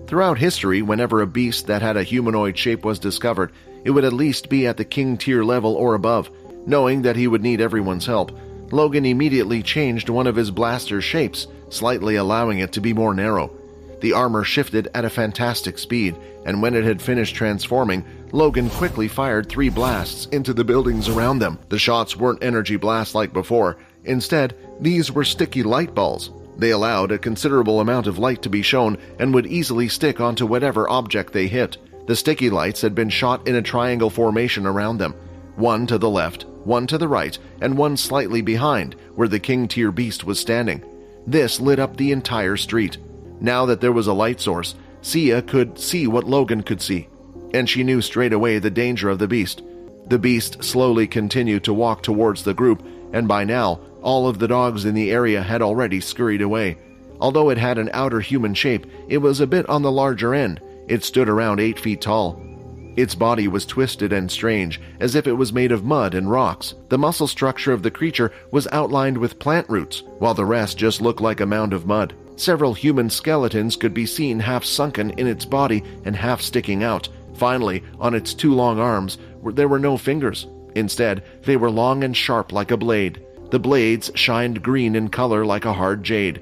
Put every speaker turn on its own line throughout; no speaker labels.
Throughout history, whenever a beast that had a humanoid shape was discovered, it would at least be at the king tier level or above. Knowing that he would need everyone's help, Logan immediately changed one of his blaster's shapes, slightly allowing it to be more narrow. The armor shifted at a fantastic speed, and when it had finished transforming, Logan quickly fired 3 blasts into the buildings around them. The shots weren't energy blasts like before. Instead, these were sticky light balls. They allowed a considerable amount of light to be shown and would easily stick onto whatever object they hit. The sticky lights had been shot in a triangle formation around them, one to the left, one to the right, and one slightly behind, where the king tier beast was standing. This lit up the entire street. Now that there was a light source, Sia could see what Logan could see, and she knew straight away the danger of the beast. The beast slowly continued to walk towards the group, and by now, all of the dogs in the area had already scurried away. Although it had an outer human shape, it was a bit on the larger end. It stood around 8 feet tall. Its body was twisted and strange, as if it was made of mud and rocks. The muscle structure of the creature was outlined with plant roots, while the rest just looked like a mound of mud. Several human skeletons could be seen half sunken in its body and half sticking out. Finally, on its 2 long arms, there were no fingers. Instead, they were long and sharp like a blade. The blades shined green in color like a hard jade.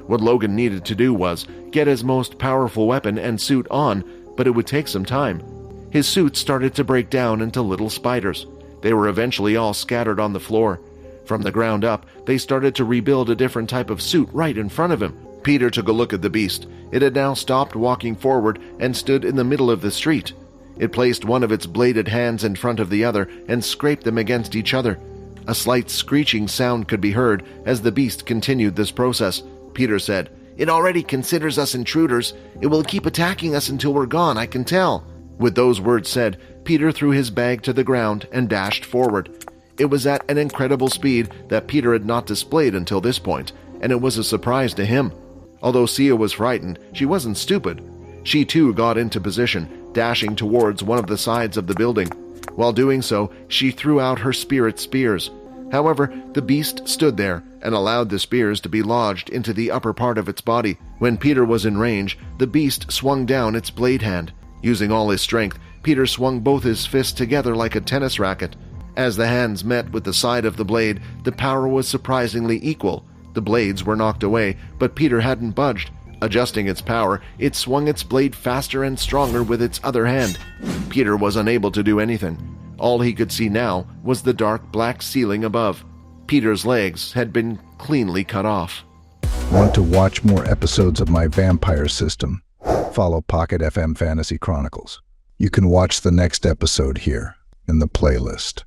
What Logan needed to do was get his most powerful weapon and suit on, but it would take some time. His suit started to break down into little spiders. They were eventually all scattered on the floor. From the ground up, they started to rebuild a different type of suit right in front of him. Peter took a look at the beast. It had now stopped walking forward and stood in the middle of the street. It placed one of its bladed hands in front of the other and scraped them against each other. A slight screeching sound could be heard as the beast continued this process. Peter said, "It already considers us intruders. It will keep attacking us until we're gone, I can tell." With those words said, Peter threw his bag to the ground and dashed forward. It was at an incredible speed that Peter had not displayed until this point, and it was a surprise to him. Although Sia was frightened, she wasn't stupid. She too got into position, dashing towards one of the sides of the building. While doing so, she threw out her spirit spears. However, the beast stood there and allowed the spears to be lodged into the upper part of its body. When Peter was in range, the beast swung down its blade hand. Using all his strength, Peter swung both his fists together like a tennis racket. As the hands met with the side of the blade, the power was surprisingly equal. The blades were knocked away, but Peter hadn't budged. Adjusting its power, it swung its blade faster and stronger with its other hand. Peter was unable to do anything. All he could see now was the dark black ceiling above. Peter's legs had been cleanly cut off.
Want to watch more episodes of my vampire system? Follow Pocketfm Fantasy Chronicles. You can watch the next episode here in the playlist.